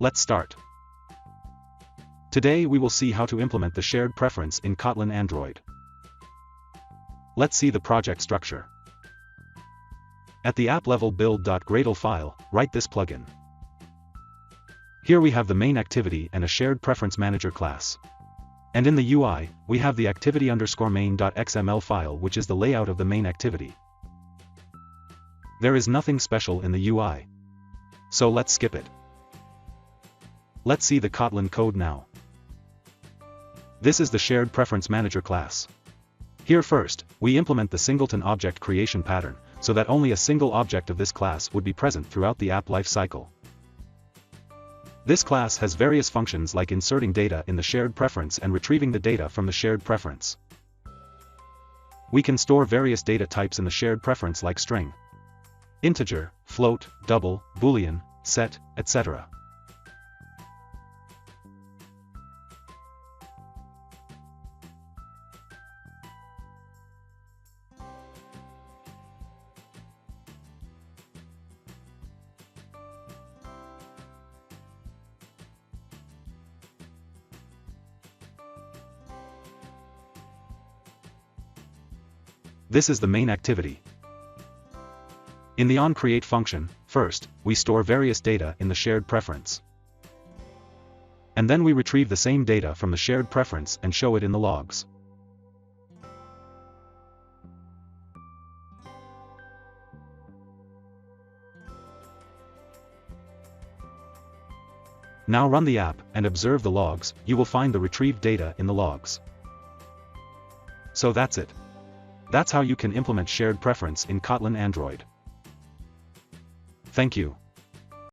Let's start. Today we will see how to implement the shared preference in Kotlin Android. Let's see the project structure. At the app level build.gradle file, write this plugin. Here we have the main activity and a shared preference manager class. And in the UI, we have the activity_main.xml file, which is the layout of the main activity. There is nothing special in the UI. So let's skip it. Let's see the Kotlin code now. This is the shared preference manager class. Here first, we implement the singleton object creation pattern, so that only a single object of this class would be present throughout the app lifecycle. This class has various functions like inserting data in the shared preference and retrieving the data from the shared preference. We can store various data types in the shared preference like string, integer, float, double, boolean, set, etc. This is the main activity. In the onCreate function, first, we store various data in the shared preference. And then we retrieve the same data from the shared preference and show it in the logs. Now run the app and observe the logs. You will find the retrieved data in the logs. So that's it. That's how you can implement shared preference in Kotlin Android. Thank you.